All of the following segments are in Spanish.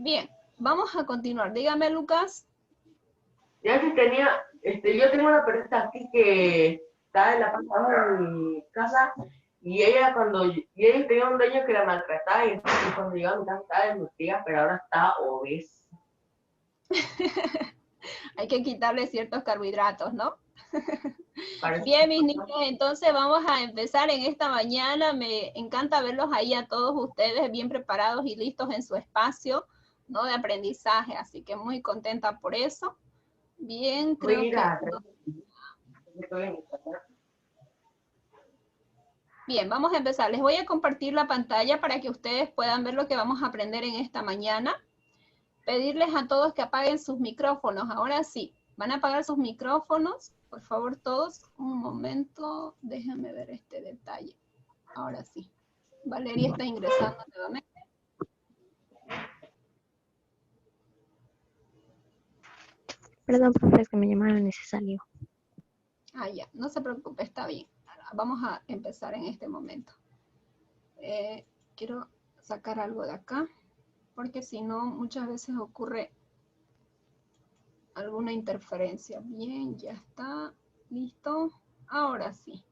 Bien, vamos a continuar. Dígame, Lucas. Ya que yo tengo una perrita aquí que está en la parte de abajo de mi casa y ella tenía un dueño que la maltrataba y entonces cuando llegaba a mi casa estaba desnutrida, pero ahora está obesa. Hay que quitarle ciertos carbohidratos, ¿no? Parece Bien, mis niños, entonces vamos a empezar en esta mañana. Me encanta verlos ahí a todos ustedes bien preparados y listos en su espacio, ¿no? De aprendizaje, así que muy contenta por eso. Bien, creo que... Bien, vamos a empezar. Les voy a compartir la pantalla para que ustedes puedan ver lo que vamos a aprender en esta mañana. Pedirles a todos que apaguen sus micrófonos. Ahora sí, van a apagar sus micrófonos. Por favor, todos, un momento. Déjenme ver este detalle. Ahora sí. Valeria está ingresando nuevamente. Perdón, profe, es que me llamaron y se salió. Ah, ya, no se preocupe, está bien. Vamos a empezar en este momento. Quiero sacar algo de acá, porque si no, muchas veces ocurre alguna interferencia. Bien, ya está. Listo. Ahora sí.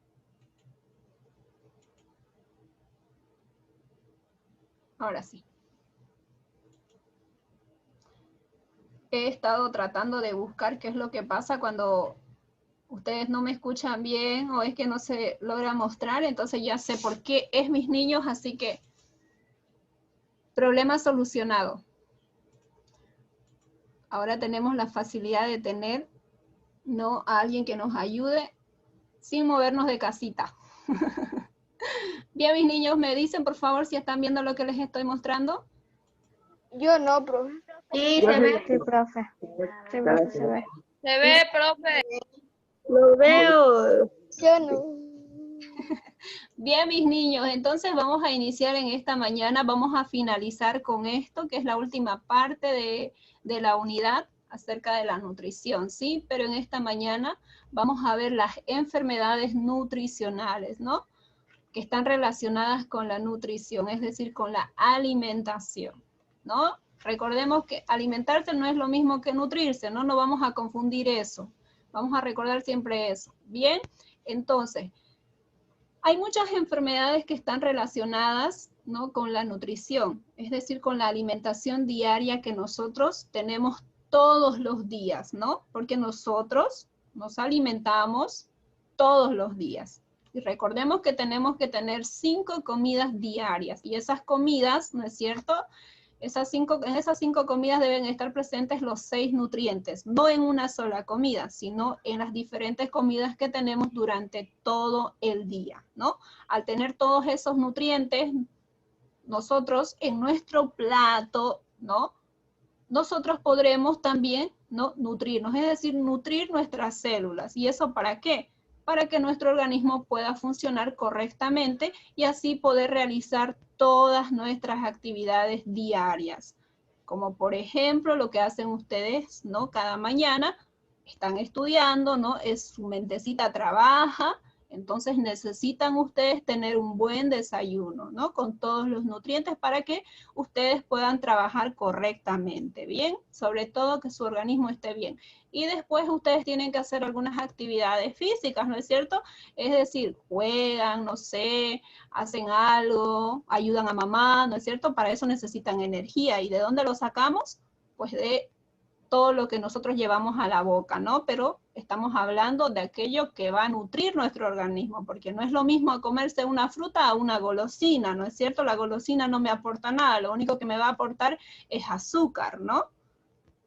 Ahora sí. He estado tratando de buscar qué es lo que pasa cuando ustedes no me escuchan bien o es que no se logra mostrar, entonces ya sé por qué es mis niños, así que problema solucionado. Ahora tenemos la facilidad de tener, ¿no?, a alguien que nos ayude sin movernos de casita. Bien, mis niños, ¿me dicen por favor si están viendo lo que les estoy mostrando? Yo no, profe. Sí, se ve. Sí, profe. Sí, profe, se ve. Se ve, profe. Lo veo. Yo no. Bien, mis niños, entonces vamos a iniciar en esta mañana, vamos a finalizar con esto, que es la última parte de la unidad acerca de la nutrición, ¿sí? Pero en esta mañana vamos a ver las enfermedades nutricionales, ¿no?, que están relacionadas con la nutrición, es decir, con la alimentación, ¿no? Recordemos que alimentarse no es lo mismo que nutrirse, ¿no? No vamos a confundir eso. Vamos a recordar siempre eso. Bien, entonces, hay muchas enfermedades que están relacionadas, ¿no?, con la nutrición, es decir, con la alimentación diaria que nosotros tenemos todos los días, ¿no? Porque nosotros nos alimentamos todos los días. Y recordemos que tenemos que tener 5 comidas diarias, y esas comidas, ¿no es cierto?, en esas 5 comidas deben estar presentes los 6 nutrientes, no en una sola comida, sino en las diferentes comidas que tenemos durante todo el día, ¿no? Al tener todos esos nutrientes, nosotros en nuestro plato, ¿no?, nosotros podremos también, ¿no?, nutrirnos, es decir, nutrir nuestras células. ¿Y eso para qué? Para que nuestro organismo pueda funcionar correctamente y así poder realizar todas nuestras actividades diarias. Como por ejemplo lo que hacen ustedes, ¿no?, cada mañana, están estudiando, ¿no?, su mentecita trabaja, entonces necesitan ustedes tener un buen desayuno, ¿no?, con todos los nutrientes para que ustedes puedan trabajar correctamente, ¿bien? Sobre todo que su organismo esté bien. Y después ustedes tienen que hacer algunas actividades físicas, ¿no es cierto? Es decir, juegan, no sé, hacen algo, ayudan a mamá, ¿no es cierto? Para eso necesitan energía. ¿Y de dónde lo sacamos? Pues de todo lo que nosotros llevamos a la boca, ¿no? Pero estamos hablando de aquello que va a nutrir nuestro organismo, porque no es lo mismo comerse una fruta a una golosina, ¿no es cierto? La golosina no me aporta nada, lo único que me va a aportar es azúcar, ¿no?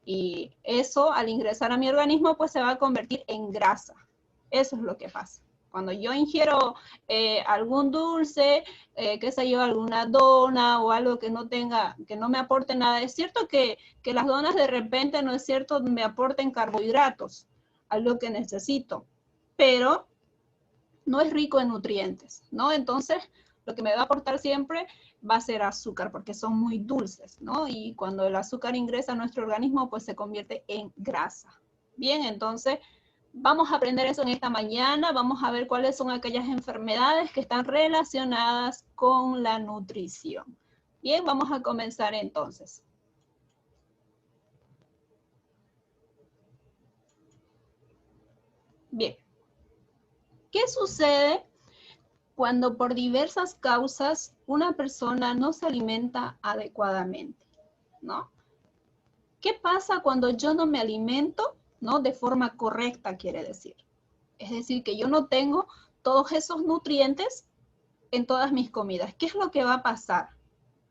Y eso, al ingresar a mi organismo, pues se va a convertir en grasa. Eso es lo que pasa. Cuando yo ingiero algún dulce, qué sé yo, alguna dona o algo que no me aporte nada, es cierto que las donas de repente, no es cierto, me aporten carbohidratos, algo que necesito, pero no es rico en nutrientes, ¿no? Entonces, lo que me va a aportar siempre va a ser azúcar, porque son muy dulces, ¿no? Y cuando el azúcar ingresa a nuestro organismo, pues se convierte en grasa. Bien, entonces vamos a aprender eso en esta mañana, vamos a ver cuáles son aquellas enfermedades que están relacionadas con la nutrición. Bien, vamos a comenzar entonces. Bien, ¿qué sucede cuando por diversas causas una persona no se alimenta adecuadamente, ¿no? ¿Qué pasa cuando yo no me alimento, ¿no? De forma correcta, quiere decir. Es decir, que yo no tengo todos esos nutrientes en todas mis comidas. ¿Qué es lo que va a pasar?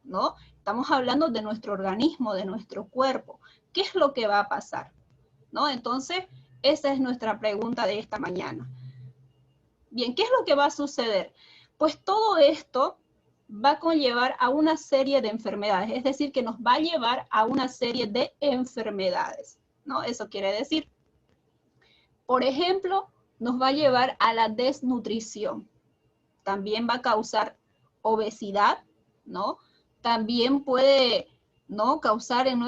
¿No? Estamos hablando de nuestro organismo, de nuestro cuerpo. ¿Qué es lo que va a pasar? ¿No? Entonces, esa es nuestra pregunta de esta mañana. Bien, ¿qué es lo que va a suceder? Pues todo esto va a conllevar a una serie de enfermedades, es decir, que nos va a llevar a una serie de enfermedades, ¿no? Eso quiere decir, por ejemplo, nos va a llevar a la desnutrición. También va a causar obesidad, ¿no? También puede, ¿no? causar en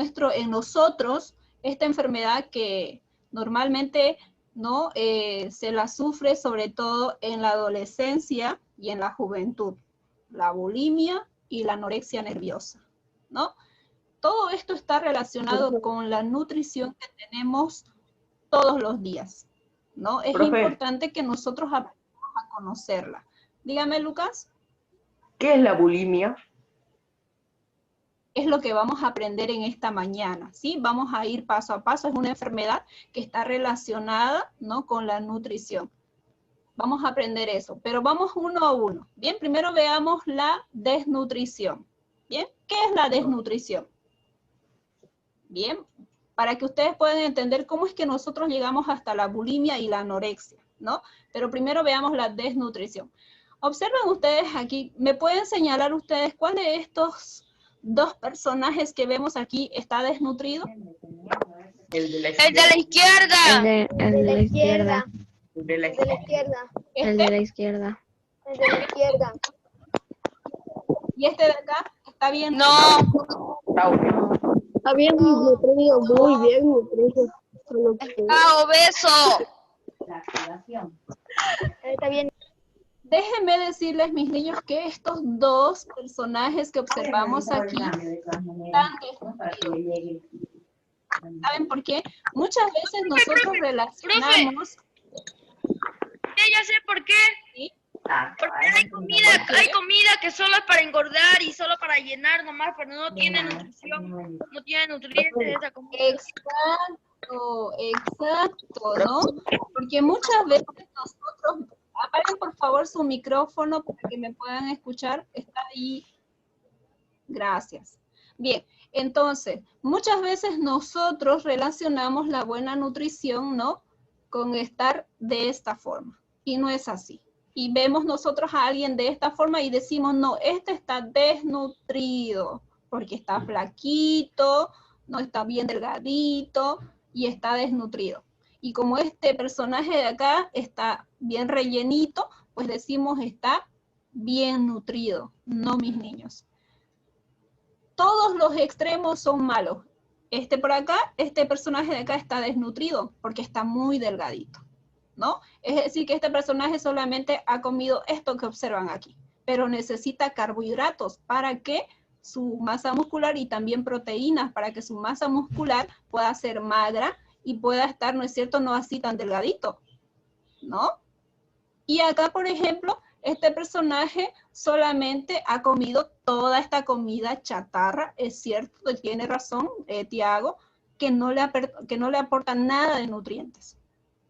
nosotros esta enfermedad que normalmente, ¿no? Se la sufre sobre todo en la adolescencia y en la juventud, la bulimia y la anorexia nerviosa, ¿no? Todo esto está relacionado con la nutrición que tenemos todos los días, ¿no? Es Profe, importante que nosotros aprendamos a conocerla. Dígame, Lucas. ¿qué es la bulimia? Es lo que vamos a aprender en esta mañana, ¿sí? Vamos a ir paso a paso. Es una enfermedad que está relacionada, ¿no? con la nutrición. Vamos a aprender eso, pero vamos uno a uno. Bien, primero veamos la desnutrición. Bien, ¿qué es la desnutrición? Bien, para que ustedes puedan entender cómo es que nosotros llegamos hasta la bulimia y la anorexia, ¿no? Pero primero veamos la desnutrición. Observen ustedes aquí, ¿me pueden señalar ustedes cuál de estos dos personajes que vemos aquí está desnutrido? El de la El de la izquierda. El de la izquierda. El de la El de la izquierda. El de la izquierda. El de la izquierda. ¿Y este de acá está bien? No. Está bien nutrido, muy bien nutrido. Solo que Está obeso. está bien. Déjenme decirles, mis niños, que estos dos personajes que observamos aquí están desnutridos. ¿Saben por qué? Muchas veces nosotros relacionamos... Ya sé por qué. ¿sí? Porque hay comida que solo es para engordar y solo para llenar nomás, pero no tiene nutrición, no tiene nutrientes esa comida. Exacto, ¿no? Porque muchas veces nosotros... Apaguen por favor su micrófono para que me puedan escuchar. Está ahí. Gracias. Bien, entonces, muchas veces nosotros relacionamos la buena nutrición, ¿no? Con estar de esta forma. Y no es así. Y vemos nosotros a alguien de esta forma y decimos, no, este está desnutrido, porque está flaquito, no está bien delgadito y está desnutrido. Y como este personaje de acá está bien rellenito, pues decimos está bien nutrido, no, mis niños. Todos los extremos son malos. Este por acá, este personaje de acá está desnutrido porque está muy delgadito, ¿no? Es decir, que este personaje solamente ha comido esto que observan aquí, pero necesita carbohidratos para que su masa muscular y también proteínas para que su masa muscular pueda ser magra y pueda estar, ¿no es cierto?, no así tan delgadito, ¿no? Y acá, por ejemplo, este personaje solamente ha comido toda esta comida chatarra, es cierto, tiene razón, Tiago, que no le aporta nada de nutrientes.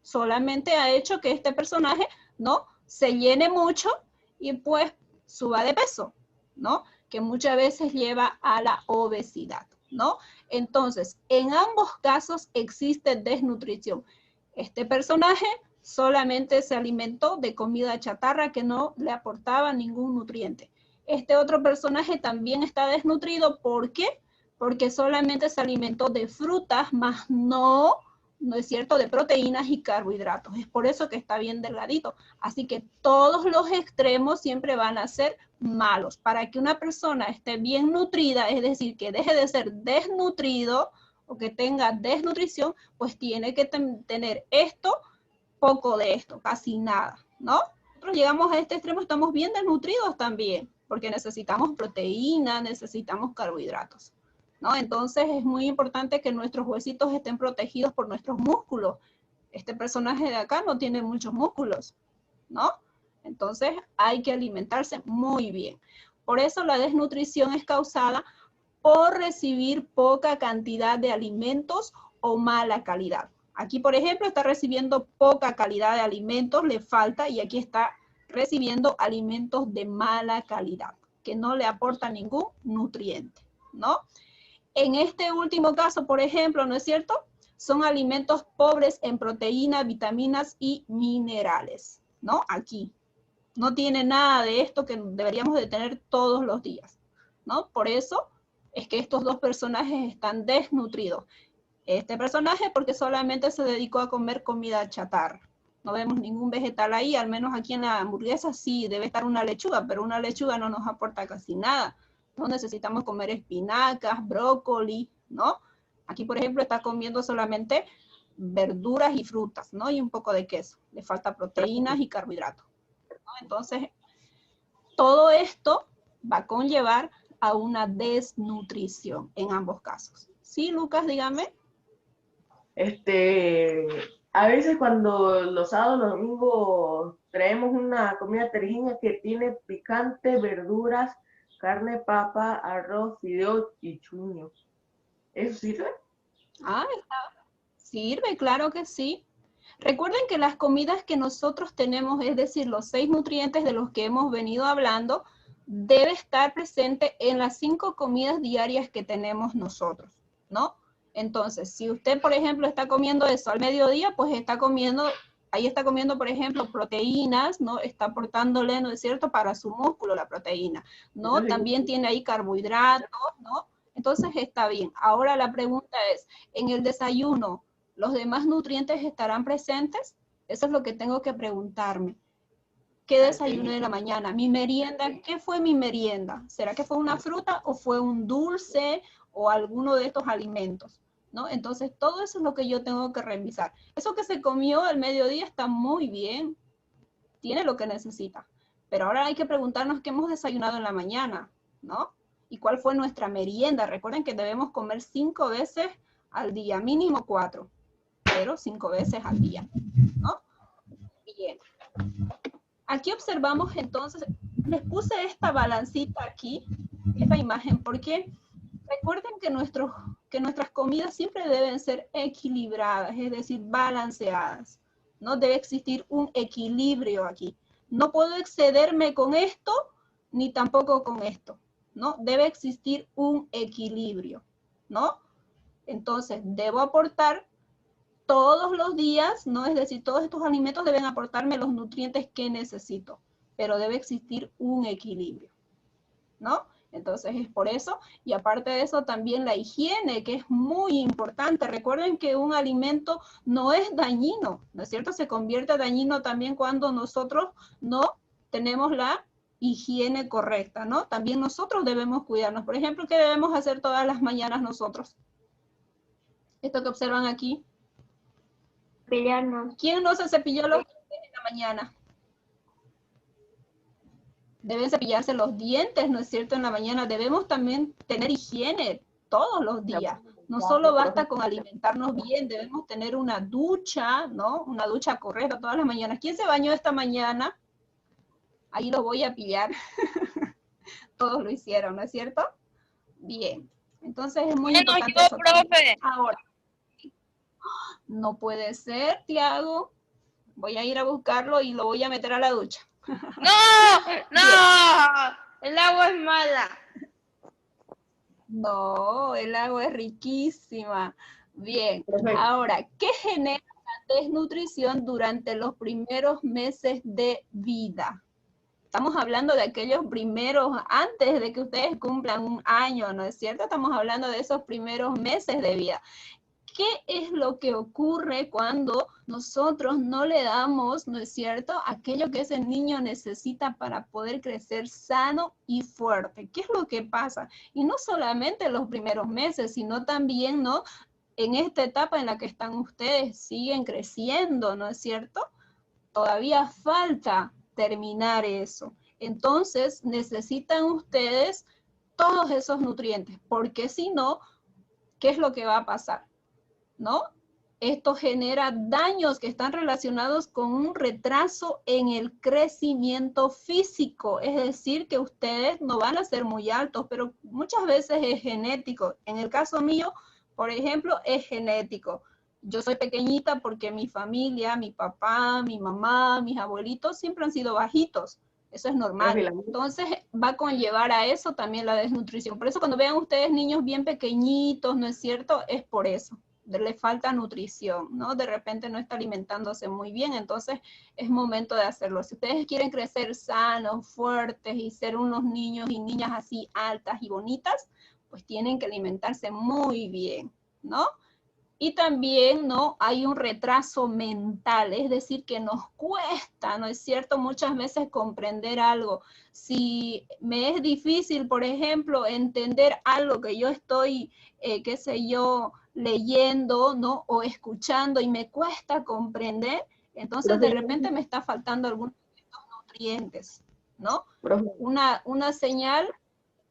Solamente ha hecho que este personaje, ¿no?, se llene mucho y pues suba de peso, ¿no?, que muchas veces lleva a la obesidad, ¿no? Entonces, en ambos casos existe desnutrición. Este personaje solamente se alimentó de comida chatarra que no le aportaba ningún nutriente. Este otro personaje también está desnutrido. ¿Por qué? Porque solamente se alimentó de frutas, más no es cierto, de proteínas y carbohidratos. Es por eso que está bien delgadito. Así que todos los extremos siempre van a ser malos. Para que una persona esté bien nutrida, es decir, que deje de ser desnutrido o que tenga desnutrición, pues tiene que tener esto, poco de esto, casi nada, ¿no? Nosotros llegamos a este extremo, estamos bien desnutridos también, porque necesitamos proteína, necesitamos carbohidratos, ¿no? Entonces es muy importante que nuestros huesitos estén protegidos por nuestros músculos, este personaje de acá no tiene muchos músculos, ¿no? Entonces hay que alimentarse muy bien. Por eso la desnutrición es causada por recibir poca cantidad de alimentos o mala calidad. Aquí, por ejemplo, está recibiendo poca calidad de alimentos, le falta, y aquí está recibiendo alimentos de mala calidad, que no le aportan ningún nutriente, ¿no? En este último caso, por ejemplo, ¿no es cierto? Son alimentos pobres en proteínas, vitaminas y minerales, ¿no? Aquí. No tiene nada de esto que deberíamos de tener todos los días, ¿no? Por eso es que estos dos personajes están desnutridos. Este personaje porque solamente se dedicó a comer comida chatarra. No vemos ningún vegetal ahí, al menos aquí en la hamburguesa sí debe estar una lechuga, pero una lechuga no nos aporta casi nada. No necesitamos comer espinacas, brócoli, ¿no? Aquí, por ejemplo, está comiendo solamente verduras y frutas, ¿no? Y un poco de queso. Le falta proteínas y carbohidratos, ¿no? Entonces, todo esto va a conllevar a una desnutrición en ambos casos. ¿Sí, Lucas? Dígame. A veces cuando los sábados, los domingos traemos una comida terjiña que tiene picante, verduras, carne, papa, arroz, fideos y chuño. ¿Eso sirve? Ah, sirve, claro que sí. Recuerden que las comidas que nosotros tenemos, es decir, los 6 nutrientes de los que hemos venido hablando, debe estar presente en las 5 comidas diarias que tenemos nosotros, ¿no? Entonces, si usted, por ejemplo, está comiendo eso al mediodía, pues está comiendo, por ejemplo, proteínas, ¿no? Está aportándole, ¿no es cierto?, para su músculo la proteína, ¿no? También tiene ahí carbohidratos, ¿no? Entonces está bien. Ahora la pregunta es, ¿en el desayuno los demás nutrientes estarán presentes? Eso es lo que tengo que preguntarme. ¿Qué desayuno de la mañana? Mi merienda, ¿qué fue mi merienda? ¿Será que fue una fruta o fue un dulce o alguno de estos alimentos? ¿No? Entonces, todo eso es lo que yo tengo que revisar. Eso que se comió al mediodía está muy bien, tiene lo que necesita. Pero ahora hay que preguntarnos qué hemos desayunado en la mañana, ¿no? ¿Y cuál fue nuestra merienda? Recuerden que debemos comer 5 veces al día, mínimo 4, pero 5 veces al día, ¿no? Bien. Aquí observamos entonces, les puse esta balancita aquí, esta imagen, porque recuerden que nuestras comidas siempre deben ser equilibradas, es decir, balanceadas. No debe existir un equilibrio aquí. No puedo excederme con esto, ni tampoco con esto, ¿no? Debe existir un equilibrio, ¿no? Entonces, debo aportar todos los días, ¿no? Es decir, todos estos alimentos deben aportarme los nutrientes que necesito, pero debe existir un equilibrio, ¿no? Entonces es por eso, y aparte de eso también la higiene, que es muy importante. Recuerden que un alimento no es dañino, ¿no es cierto? Se convierte dañino también cuando nosotros no tenemos la higiene correcta, ¿no? También nosotros debemos cuidarnos. Por ejemplo, ¿qué debemos hacer todas las mañanas nosotros? Esto que observan aquí. Cepillarnos. ¿Quién no se cepilló los dientes en la mañana? Deben cepillarse los dientes, ¿no es cierto? En la mañana debemos también tener higiene todos los días. No solo basta con alimentarnos bien, debemos tener una ducha, ¿no? Una ducha correcta todas las mañanas. ¿Quién se bañó esta mañana? Ahí lo voy a pillar. Todos lo hicieron, ¿no es cierto? Bien. Entonces es muy importante eso. Profe. Ahora, no puede ser, Tiago. Voy a ir a buscarlo y lo voy a meter a la ducha. No, el agua es mala. No, el agua es riquísima. Bien, ahora, ¿qué genera la desnutrición durante los primeros meses de vida? Estamos hablando de aquellos primeros, antes de que ustedes cumplan un año, ¿no es cierto? Estamos hablando de esos primeros meses de vida. ¿Qué es lo que ocurre cuando nosotros no le damos, ¿no es cierto?, aquello que ese niño necesita para poder crecer sano y fuerte? ¿Qué es lo que pasa? Y no solamente en los primeros meses, sino también, ¿no?, en esta etapa en la que están ustedes, siguen creciendo, ¿no es cierto? Todavía falta terminar eso. Entonces, necesitan ustedes todos esos nutrientes, porque si no, ¿qué es lo que va a pasar? ¿No? Esto genera daños que están relacionados con un retraso en el crecimiento físico. Es decir, que ustedes no van a ser muy altos, pero muchas veces es genético. En el caso mío, por ejemplo, es genético. Yo soy pequeñita porque mi familia, mi papá, mi mamá, mis abuelitos siempre han sido bajitos. Eso es normal. Entonces va a conllevar a eso también la desnutrición. Por eso cuando vean ustedes niños bien pequeñitos, ¿no es cierto? Es por eso. Le falta nutrición, ¿no? De repente no está alimentándose muy bien, entonces es momento de hacerlo. Si ustedes quieren crecer sanos, fuertes y ser unos niños y niñas así altas y bonitas, pues tienen que alimentarse muy bien, ¿no? Y también, ¿no? Hay un retraso mental, es decir, que nos cuesta, ¿no es cierto? Muchas veces comprender algo. Si me es difícil, por ejemplo, entender algo que yo estoy, qué sé yo, leyendo, ¿no? O escuchando y me cuesta comprender, entonces de repente me está faltando algunos nutrientes, ¿no? Una señal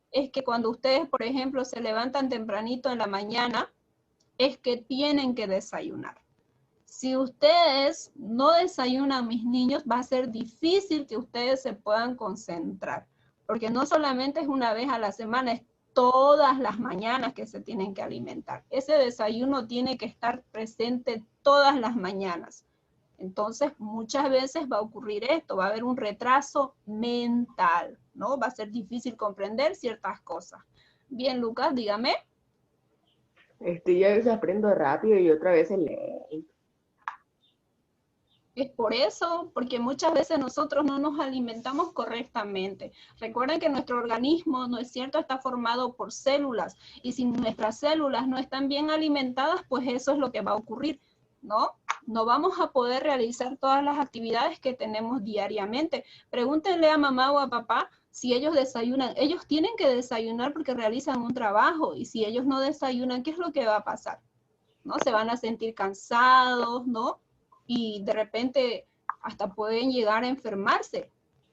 es que cuando ustedes, por ejemplo, se levantan tempranito en la mañana, es que tienen que desayunar. Si ustedes no desayunan, mis niños, va a ser difícil que ustedes se puedan concentrar, porque no solamente es una vez a la semana, es todas las mañanas que se tienen que alimentar. Ese desayuno tiene que estar presente todas las mañanas. Entonces, muchas veces va a ocurrir esto, va a haber un retraso mental, ¿no? Va a ser difícil comprender ciertas cosas. Bien, Lucas, dígame. Yo a veces aprendo rápido y otra vez lento. Es por eso, porque muchas veces nosotros no nos alimentamos correctamente. Recuerden que nuestro organismo, ¿no es cierto?, está formado por células, y si nuestras células no están bien alimentadas, pues eso es lo que va a ocurrir, ¿no? No vamos a poder realizar todas las actividades que tenemos diariamente. Pregúntenle a mamá o a papá si ellos desayunan. Ellos tienen que desayunar porque realizan un trabajo, y si ellos no desayunan, ¿qué es lo que va a pasar? ¿No? Se van a sentir cansados, ¿no? Y de repente hasta pueden llegar a enfermarse,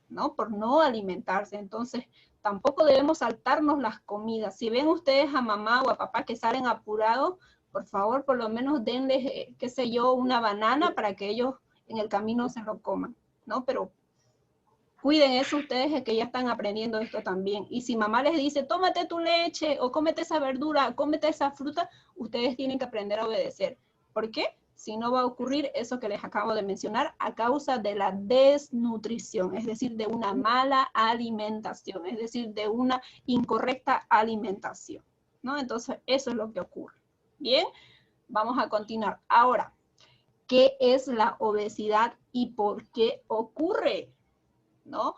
¿no? Por no alimentarse. Entonces, tampoco debemos saltarnos las comidas. Si ven ustedes a mamá o a papá que salen apurados, por favor, por lo menos denles, qué sé yo, una banana para que ellos en el camino se lo coman, ¿no? Pero cuiden eso ustedes, que ya están aprendiendo esto también. Y si mamá les dice, tómate tu leche, o cómete esa verdura, cómete esa fruta, ustedes tienen que aprender a obedecer. ¿Por qué? Si no va a ocurrir eso que les acabo de mencionar a causa de la desnutrición, es decir, de una mala alimentación, es decir, de una incorrecta alimentación, ¿no? Entonces, eso es lo que ocurre. Bien, vamos a continuar. Ahora, ¿qué es la obesidad y por qué ocurre? ¿No?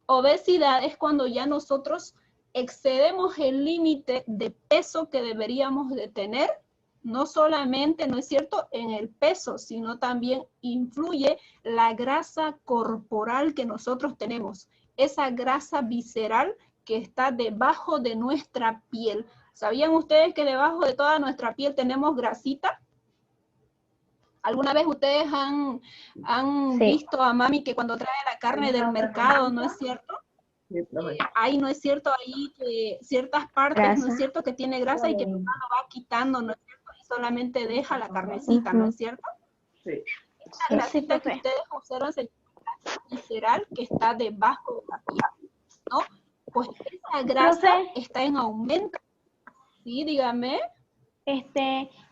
Obesidad es cuando ya nosotros excedemos el límite de peso que deberíamos de tener, no solamente, ¿no es cierto?, en el peso, sino también influye la grasa corporal que nosotros tenemos, esa grasa visceral que está debajo de nuestra piel. ¿Sabían ustedes que debajo de toda nuestra piel tenemos grasita? ¿Alguna vez ustedes han Sí. visto a mami que cuando trae la carne del mercado, ¿no es cierto? Ahí, ¿no es cierto? Ahí ciertas partes, Grasa. ¿no es cierto?, que tiene grasa y que mamá lo va quitando, ¿no es cierto? Y solamente deja la carnecita, ¿no es cierto? Sí. Esa grasita que ustedes observan se llama grasa visceral, que está debajo de la piel, ¿no? Pues esa grasa Profe. está en aumento. Sí, dígame.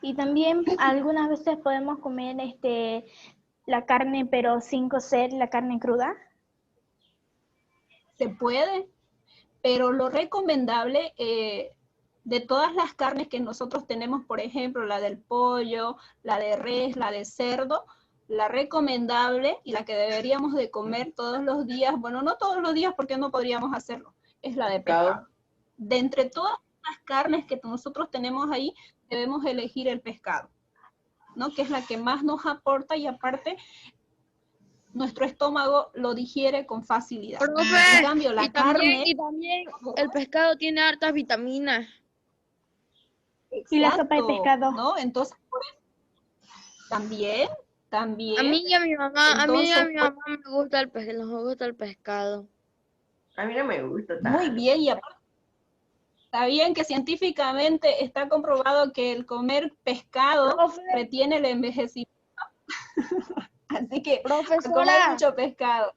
Y también algunas veces podemos comer la carne, pero sin cocer la carne cruda. Se puede, pero lo recomendable de todas las carnes que nosotros tenemos, por ejemplo, la del pollo, la de res, la de cerdo, la recomendable y la que deberíamos de comer todos los días, bueno, no todos los días porque no podríamos hacerlo, es la de pescado. De entre todas las carnes que nosotros tenemos ahí, debemos elegir el pescado, ¿no? Que es la que más nos aporta y aparte nuestro estómago lo digiere con facilidad. Profe, En cambio, la carne... y también el pescado tiene hartas vitaminas. Y la sopa de pescado. ¿No? Entonces, por eso, también. A mí y a mi mamá, Entonces, me gusta nos gusta el pescado. A mí no me gusta tanto. Muy bien, y aparte, Está bien que científicamente está comprobado que el comer pescado Profe, retiene el envejecimiento. Así que a comer profesora, mucho pescado.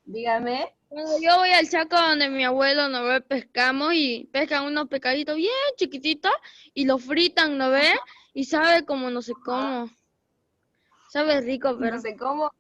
Dígame. cuando yo voy al Chaco donde mi abuelo, ¿no ve? Pescamos y pescan unos pescaditos bien chiquititos y los fritan, ¿no ve? Y sabe como no sé cómo. Sabe rico, pero No sé cómo.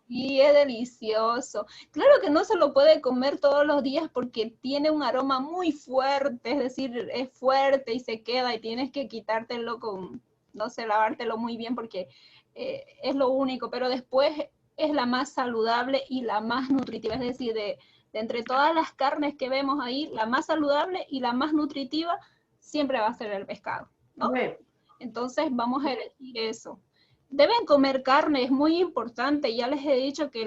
Y es delicioso. Claro que no se lo puede comer todos los días porque tiene un aroma muy fuerte, es decir, es fuerte y se queda y tienes que quitártelo con, no sé, lavártelo muy bien porque es lo único, pero después es la más saludable y la más nutritiva, es decir, de entre todas las carnes que vemos ahí, la más saludable y la más nutritiva siempre va a ser el pescado, ¿no? Profe, Entonces vamos a elegir eso. Deben comer carne, es muy importante. Ya les he dicho que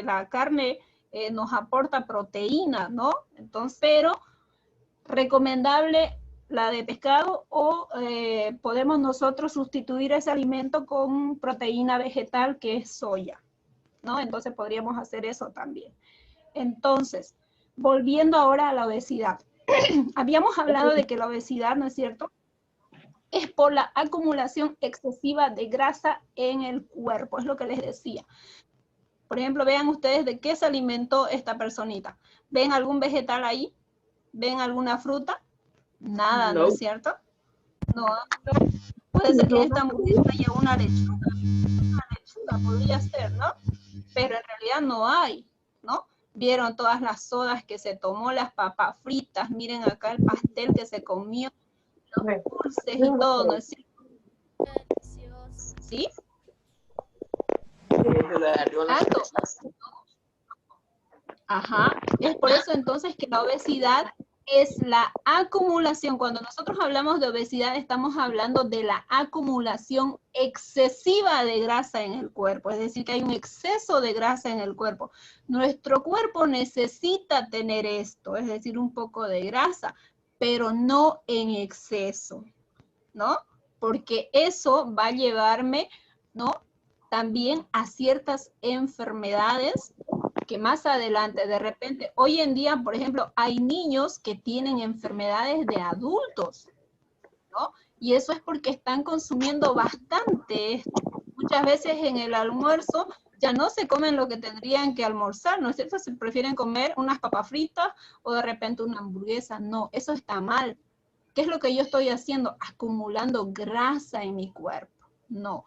la carne nos aporta proteína, ¿no? Entonces, pero recomendable la de pescado o podemos nosotros sustituir ese alimento con proteína vegetal que es soya, ¿no? Entonces podríamos hacer eso también. Entonces, volviendo ahora a la obesidad. Habíamos hablado de que la obesidad, ¿no es cierto?, es por la acumulación excesiva de grasa en el cuerpo, es lo que les decía. Por ejemplo, vean ustedes de qué se alimentó esta personita. ¿Ven algún vegetal ahí? ¿Ven alguna fruta? Nada, ¿no es cierto? No, puede ser que esta hamburguesa lleve una lechuga podría ser, ¿no? Pero en realidad no hay, ¿no? Vieron todas las sodas que se tomó, las papas fritas, miren acá el pastel que se comió, los dulces y todo, ¿no es cierto? ¿Sí? Exacto. Ajá. Es por eso entonces que la obesidad es la acumulación. Cuando nosotros hablamos de obesidad, estamos hablando de la acumulación excesiva de grasa en el cuerpo. Es decir, que hay un exceso de grasa en el cuerpo. Nuestro cuerpo necesita tener esto, es decir, un poco de grasa, pero no en exceso, ¿no? Porque eso va a llevarme, ¿no?, también a ciertas enfermedades que más adelante, de repente, hoy en día, por ejemplo, hay niños que tienen enfermedades de adultos, ¿no? Y eso es porque están consumiendo bastante esto. Muchas veces en el almuerzo ya no se comen lo que tendrían que almorzar, ¿no es cierto? Se prefieren comer unas papas fritas o de repente una hamburguesa. No, eso está mal. ¿Qué es lo que yo estoy haciendo? Acumulando grasa en mi cuerpo. No,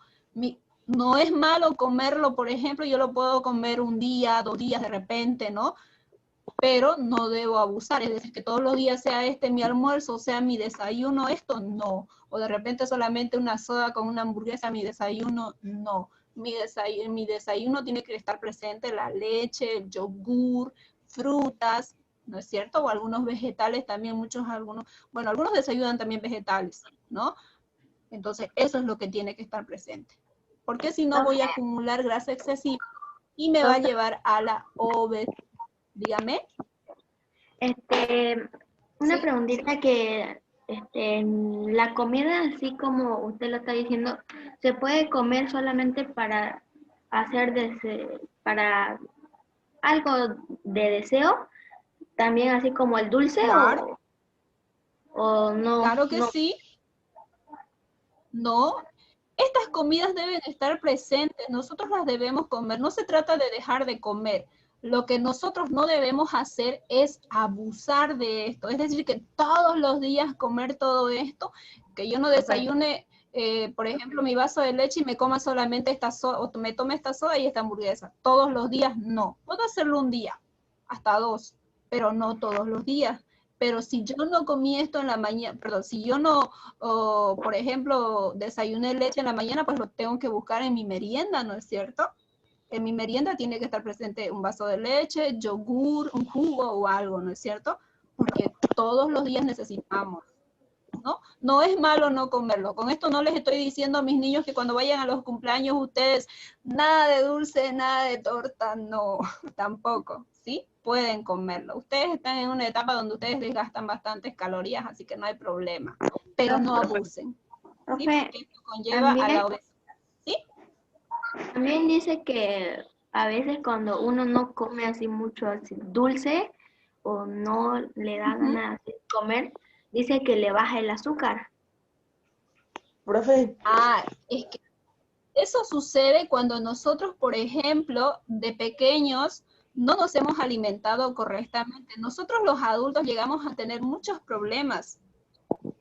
no es malo comerlo, por ejemplo, yo lo puedo comer un día, 2 días de repente, ¿no? Pero no debo abusar, es decir, que todos los días sea mi almuerzo, sea mi desayuno, esto no. O de repente solamente una soda con una hamburguesa, mi desayuno, no. Mi desayuno tiene que estar presente la leche, el yogur, frutas, ¿no es cierto? O algunos vegetales también, bueno, algunos desayunan también vegetales, ¿no? Entonces, eso es lo que tiene que estar presente. Porque si no voy a acumular grasa excesiva y me va a llevar a la obesidad. Dígame. Una Sí. preguntita que la comida, así como usted lo está diciendo, ¿se puede comer solamente para para algo de deseo? También así como el dulce Claro, o no, claro que no. sí. No, estas comidas deben estar presentes, nosotros las debemos comer, no se trata de dejar de comer. Lo que nosotros no debemos hacer es abusar de esto, es decir, que todos los días comer todo esto, que yo no desayune, por ejemplo, mi vaso de leche y me coma solamente esta soda, o me tome esta soda y esta hamburguesa. Todos los días no. Puedo hacerlo un día, hasta 2, pero no todos los días. Pero si yo no comí esto en la mañana, perdón, si yo no, por ejemplo, desayuné leche en la mañana, pues lo tengo que buscar en mi merienda, ¿no es cierto? En mi merienda tiene que estar presente un vaso de leche, yogur, un jugo o algo, ¿no es cierto? Porque todos los días necesitamos, ¿no? No es malo no comerlo. Con esto no les estoy diciendo a mis niños que cuando vayan a los cumpleaños ustedes, nada de dulce, nada de torta, no, tampoco, ¿sí? Pueden comerlo. Ustedes están en una etapa donde ustedes desgastan bastantes calorías, así que no hay problema, pero no abusen, ¿sí? Profe, Porque esto conlleva a la obesidad, ¿sí? también dice que a veces cuando uno no come así mucho así dulce o no le da ganas de comer, dice que le baja el azúcar. Profe, Es que eso sucede cuando nosotros, por ejemplo, de pequeños no nos hemos alimentado correctamente. Nosotros los adultos llegamos a tener muchos problemas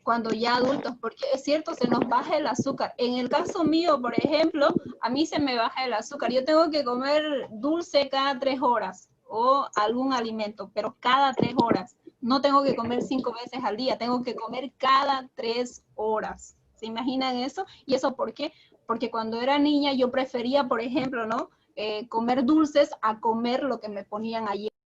cuando ya adultos, porque es cierto, se nos baja el azúcar. En el caso mío, por ejemplo, a mí se me baja el azúcar. Yo tengo que comer dulce cada 3 horas o algún alimento, pero cada 3 horas. No tengo que comer 5 veces al día, tengo que comer cada 3 horas. ¿Se imaginan eso? ¿Y eso por qué? Porque cuando era niña yo prefería, por ejemplo, ¿no? Comer dulces a comer lo que me ponían ayer.